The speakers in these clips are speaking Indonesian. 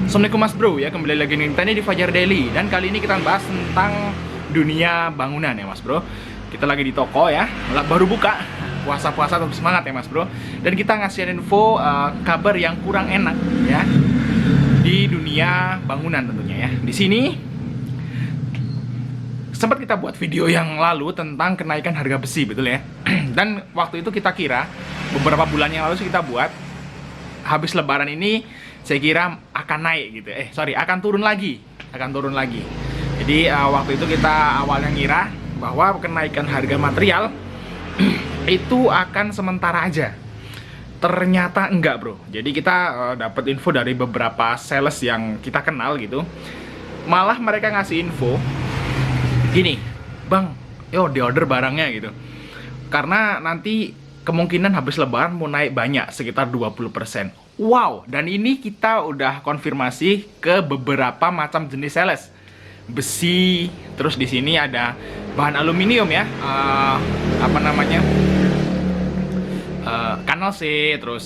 Assalamualaikum Mas Bro ya, kembali lagi nih kita di Fajar Daily. Dan kali ini kita bahas tentang dunia bangunan ya Mas Bro. Kita lagi di toko ya, baru buka. Puasa-puasa tetap semangat ya Mas Bro. Dan kita ngasih info kabar yang kurang enak ya di dunia bangunan tentunya ya. Di sini sempat kita buat video yang lalu tentang kenaikan harga besi, betul ya. Dan waktu itu kita kira beberapa bulan yang lalu kita buat, habis lebaran ini saya kira akan naik gitu. Akan turun lagi. Jadi waktu itu kita awalnya ngira bahwa kenaikan harga material itu akan sementara aja. Ternyata enggak, Bro. Jadi kita dapat info dari beberapa sales yang kita kenal gitu. Malah mereka ngasih info gini, "Bang, yo di order barangnya gitu. Karena nanti kemungkinan habis lebaran mau naik banyak, sekitar 20%. Wow, dan ini kita udah konfirmasi ke beberapa macam jenis sales. Besi, terus di sini ada bahan aluminium ya, kanal C, terus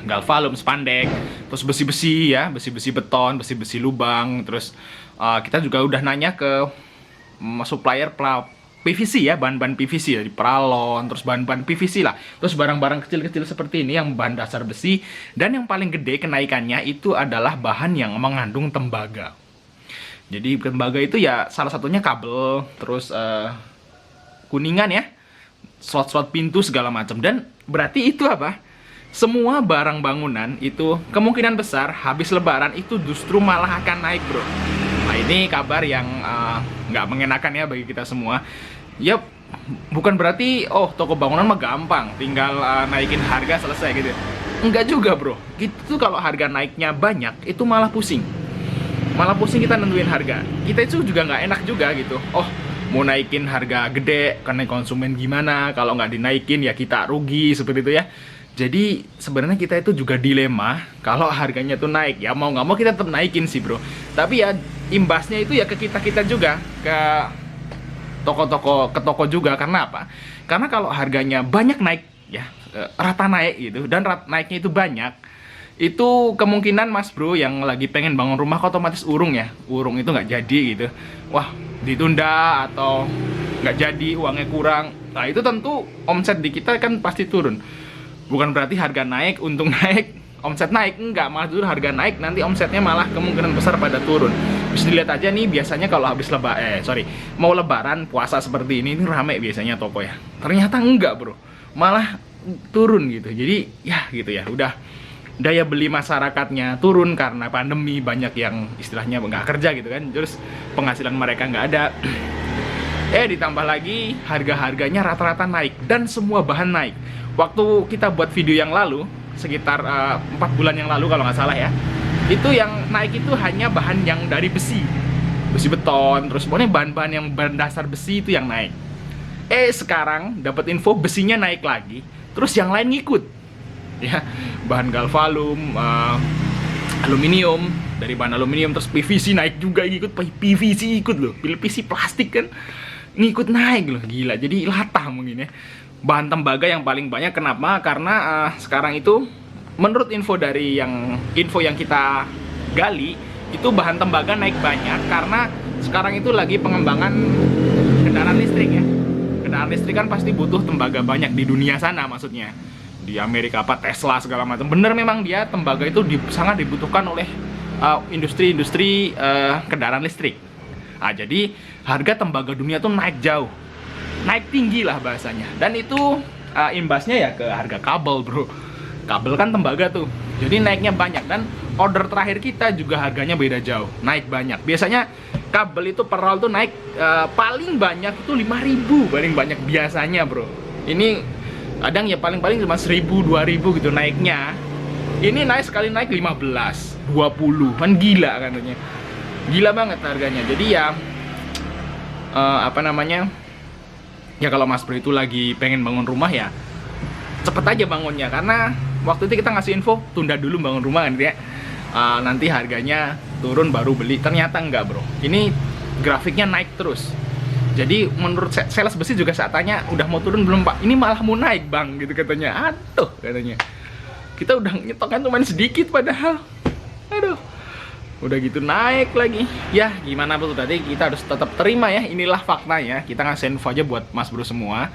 galvalum, spandek, terus besi-besi ya, besi-besi beton, besi-besi lubang, terus kita juga udah nanya ke supplier PVC ya, bahan-bahan PVC dari Pralon, terus bahan-bahan PVC lah, terus barang-barang kecil-kecil seperti ini yang bahan dasar besi. Dan yang paling gede kenaikannya itu adalah bahan yang mengandung tembaga. Jadi tembaga itu ya salah satunya kabel, terus kuningan ya, slot-slot pintu segala macam. Dan berarti itu apa? Semua barang bangunan itu kemungkinan besar habis lebaran itu justru malah akan naik, Bro. Nah, ini kabar yang nggak mengenakan ya bagi kita semua. Ya, bukan berarti toko bangunan mah gampang, tinggal naikin harga selesai gitu. Enggak juga, Bro. Gitu, kalau harga naiknya banyak itu malah pusing. Malah pusing kita nentuin harga. Kita itu juga nggak enak juga gitu. Mau naikin harga gede karena konsumen gimana? Kalau nggak dinaikin ya kita rugi, seperti itu ya. Jadi sebenarnya kita itu juga dilema kalau harganya tuh naik. Ya mau nggak mau kita tetap naikin sih, Bro. Tapi ya imbasnya itu ya ke kita juga, ke toko juga. Karena apa? Karena kalau harganya banyak naik ya, rata naik gitu, dan naiknya itu banyak, itu kemungkinan Mas Bro yang lagi pengen bangun rumah otomatis urung itu nggak jadi gitu. Wah, ditunda atau nggak jadi, uangnya kurang. Nah itu tentu omset di kita kan pasti turun. Bukan berarti harga naik, untung naik, omset naik, enggak, malah dulu harga naik, nanti omsetnya malah kemungkinan besar pada turun. Bisa dilihat aja nih, biasanya kalau habis mau lebaran, puasa seperti ini rame biasanya toko ya. Ternyata enggak, Bro, malah turun gitu. Jadi ya gitu ya, udah daya beli masyarakatnya turun karena pandemi, banyak yang istilahnya nggak kerja gitu kan, terus penghasilan mereka nggak ada. Ditambah lagi harga-harganya rata-rata naik dan semua bahan naik. Waktu kita buat video yang lalu, sekitar 4 bulan yang lalu kalau nggak salah ya, itu yang naik itu hanya bahan yang dari besi beton, terus pokoknya bahan-bahan yang bahan dasar besi itu yang naik. Sekarang dapat info besinya naik lagi, terus yang lain ngikut ya, bahan galvalum, aluminium, dari bahan aluminium, terus PVC naik juga, PVC ikut loh, PVC plastik kan ngikut naik loh, gila. Jadi latah mungkin ya. Bahan tembaga yang paling banyak. Kenapa? Karena sekarang itu menurut info yang kita gali, itu bahan tembaga naik banyak karena sekarang itu lagi pengembangan kendaraan listrik ya. Kendaraan listrik kan pasti butuh tembaga banyak di dunia sana, maksudnya di Amerika Tesla segala macam. Bener, memang dia tembaga itu sangat dibutuhkan oleh industri-industri kendaraan listrik. Nah, jadi harga tembaga dunia tuh naik jauh, naik tinggi lah bahasanya. Dan itu imbasnya ya ke harga kabel, Bro. Kabel kan tembaga tuh, jadi naiknya banyak. Dan order terakhir kita juga harganya beda jauh, naik banyak. Biasanya kabel itu per roll tuh naik paling banyak itu 5.000, paling banyak biasanya, Bro. Ini kadang ya paling cuma 1.000, 2.000 gitu naiknya. Ini naik sekali naik 15, 20, kan gila katanya. Gila banget harganya. Jadi ya ya kalau Mas Bro itu lagi pengen bangun rumah ya cepet aja bangunnya. Karena waktu itu kita ngasih info tunda dulu bangun rumah kan ya, nanti harganya turun baru beli. Ternyata enggak, Bro. Ini grafiknya naik terus. Jadi menurut sales besi juga saya tanya, udah mau turun belum, Pak? Ini malah mau naik, Bang, gitu katanya. Aduh, katanya. Kita udah nyetoknya cuma sedikit padahal. Aduh. Udah gitu naik lagi. Ya gimana bro, tadi kita harus tetap terima ya, inilah faktanya. Kita ngasih info aja buat mas bro semua.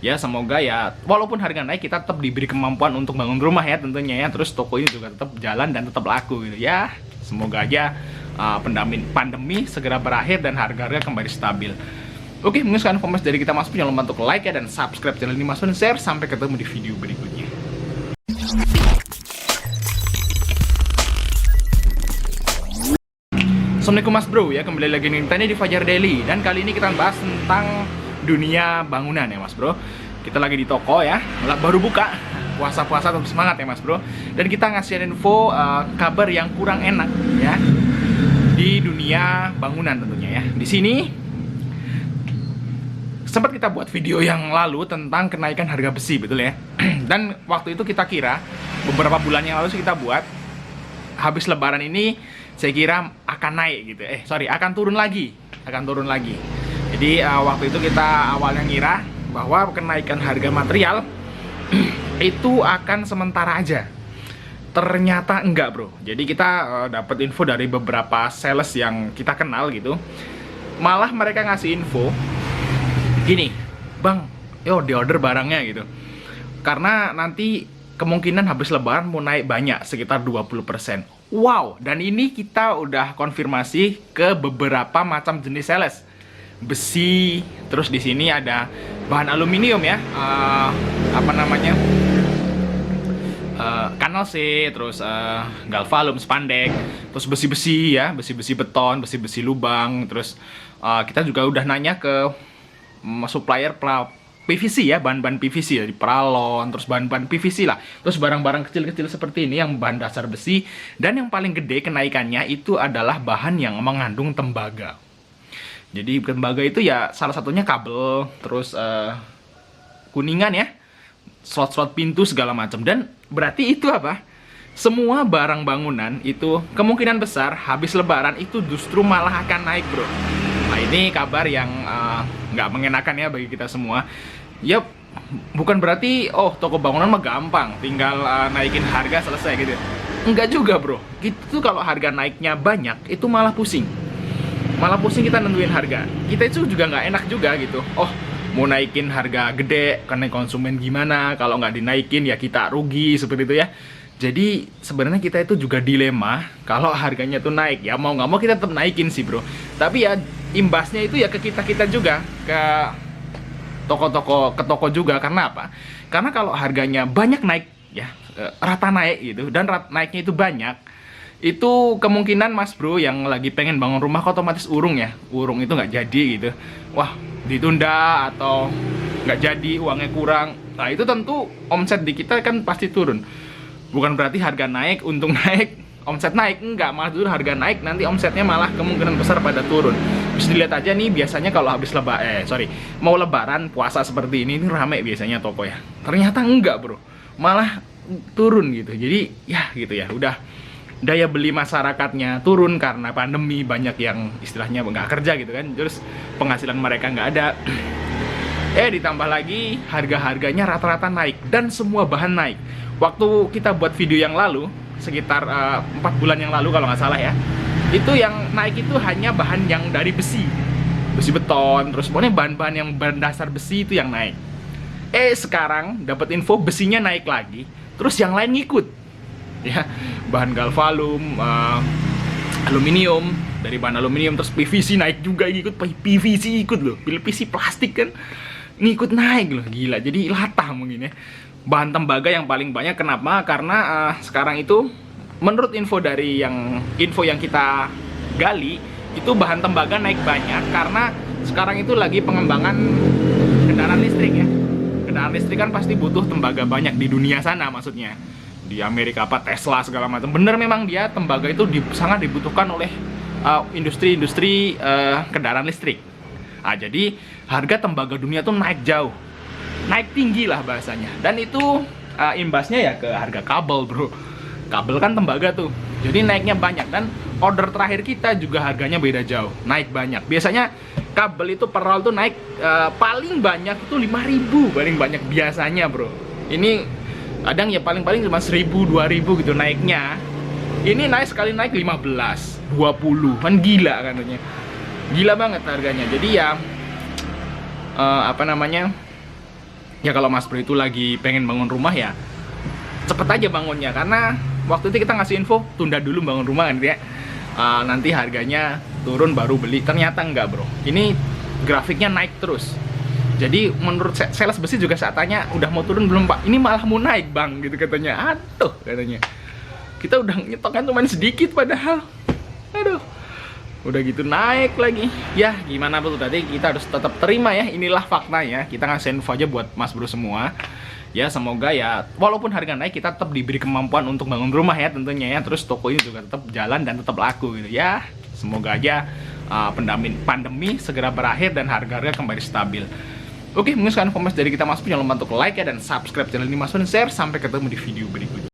Ya semoga ya walaupun harga naik kita tetap diberi kemampuan untuk bangun rumah ya tentunya ya. Terus toko ini juga tetap jalan dan tetap laku gitu ya. Semoga aja pandemi segera berakhir dan harga-harga kembali stabil. Oke, mungkin sekarang informasi dari kita mas bro, jangan lupa untuk like ya dan subscribe channel ini mas bro, dan share. Sampai ketemu di video berikutnya. Assalamualaikum mas bro ya, kembali lagi nih di Fajar Daily. Dan kali ini kita bahas tentang dunia bangunan ya mas bro. Kita lagi di toko ya, baru buka. Puasa-puasa tetap semangat ya mas bro. Dan kita ngasih info kabar yang kurang enak ya di dunia bangunan tentunya ya. Di sini sempat kita buat video yang lalu tentang kenaikan harga besi, betul ya. Dan waktu itu kita kira beberapa bulan yang lalu sih kita buat, habis lebaran ini saya kira akan naik gitu. Akan turun lagi. Jadi waktu itu kita awalnya ngira bahwa kenaikan harga material itu akan sementara aja. Ternyata enggak bro. Jadi kita dapat info dari beberapa sales yang kita kenal gitu. Malah mereka ngasih info gini, bang, yo di order barangnya gitu. Karena nanti kemungkinan habis lebaran mau naik banyak, sekitar 20%. Wow, dan ini kita udah konfirmasi ke beberapa macam jenis sales. Besi, terus di sini ada bahan aluminium ya, kanal C, terus galvalum, spandek, terus besi-besi ya, besi-besi beton, besi-besi lubang, terus kita juga udah nanya ke supplier PVC ya, bahan-bahan PVC dari Pralon, terus bahan-bahan PVC lah, terus barang-barang kecil-kecil seperti ini yang bahan dasar besi. Dan yang paling gede kenaikannya itu adalah bahan yang mengandung tembaga. Jadi tembaga itu ya salah satunya kabel, terus kuningan ya, slot-slot pintu segala macam. Dan berarti itu apa? Semua barang bangunan itu kemungkinan besar habis lebaran itu justru malah akan naik bro. Nah ini kabar yang nggak mengenakan ya bagi kita semua. Ya bukan berarti toko bangunan mah gampang, tinggal naikin harga selesai gitu. Enggak juga bro. Itu kalau harga naiknya banyak itu malah pusing. Malah pusing kita nentuin harga. Kita itu juga nggak enak juga gitu. Mau naikin harga gede karena konsumen gimana, kalau nggak dinaikin ya kita rugi seperti itu ya. Jadi sebenarnya kita itu juga dilema kalau harganya tuh naik ya, mau nggak mau kita tetap naikin sih bro. Tapi ya imbasnya itu ya ke kita juga, ke toko juga. Karena apa? Karena kalau harganya banyak naik ya, rata naik gitu, dan naiknya itu banyak, itu kemungkinan mas bro yang lagi pengen bangun rumah otomatis urung itu nggak jadi gitu. Wah ditunda atau nggak jadi, uangnya kurang. Nah itu tentu omset di kita kan pasti turun. Bukan berarti harga naik, untung naik, omset naik, enggak, malah turun. Harga naik, nanti omsetnya malah kemungkinan besar pada turun. Bisa dilihat aja nih, biasanya kalau habis mau lebaran, puasa seperti ini rame biasanya toko ya. Ternyata enggak bro, malah turun gitu. Jadi ya gitu ya, udah daya beli masyarakatnya turun karena pandemi, banyak yang istilahnya nggak kerja gitu kan, terus penghasilan mereka nggak ada. Ditambah lagi harga-harganya rata-rata naik dan semua bahan naik. Waktu kita buat video yang lalu, sekitar 4 bulan yang lalu kalau nggak salah ya, itu yang naik itu hanya bahan yang dari besi beton, terus pokoknya bahan-bahan yang berdasar besi itu yang naik. Sekarang dapat info besinya naik lagi, terus yang lain ngikut ya, bahan galvalum, aluminium, dari bahan aluminium, terus PVC naik juga, ikut PVC ikut loh, PVC plastik kan ngikut naik loh, gila. Jadi latah mungkin ya. Bahan tembaga yang paling banyak, kenapa? Karena sekarang itu menurut info yang kita gali, itu bahan tembaga naik banyak karena sekarang itu lagi pengembangan kendaraan listrik ya. Kendaraan listrik kan pasti butuh tembaga banyak di dunia sana, maksudnya di Amerika Tesla segala macam. Bener memang dia tembaga itu sangat dibutuhkan oleh industri-industri kendaraan listrik. Jadi harga tembaga dunia tuh naik jauh, naik tinggi lah bahasanya. Dan itu imbasnya ya ke harga kabel bro. Kabel kan tembaga tuh, jadi naiknya banyak. Dan order terakhir kita juga harganya beda jauh, naik banyak. Biasanya kabel itu per roll tuh naik paling banyak itu 5.000 paling banyak biasanya bro. Ini kadang ya paling cuma 1.000 2.000 gitu naiknya. Ini naik sekali naik 15, 20, kan gila katanya. Gila banget harganya. Jadi ya apa namanya? Ya kalau Mas Bro itu lagi pengen bangun rumah ya cepet aja bangunnya, karena waktu itu kita ngasih info tunda dulu bangun rumah kan ya. Nanti harganya turun baru beli. Ternyata enggak, Bro. Ini grafiknya naik terus. Jadi menurut sales besi juga saat tanya udah mau turun belum, Pak? Ini malah mau naik, Bang, gitu katanya. Aduh, katanya. Kita udah nyetokkan cuma sedikit padahal. Aduh. Udah gitu naik lagi. Ya, gimana Bro, tadi kita harus tetap terima ya. Inilah faktanya. Kita ngasih info aja buat Mas Bro semua. Ya, semoga ya walaupun harga naik kita tetap diberi kemampuan untuk bangun rumah ya tentunya ya. Terus toko ini juga tetap jalan dan tetap laku gitu ya. Semoga aja pandemi segera berakhir dan harga-harga kembali stabil. Oke, mungkin sekarang informasi dari kita Mas Bro. Jangan lupa untuk like ya dan subscribe channel ini Mas Bro, dan share. Sampai ketemu di video berikutnya.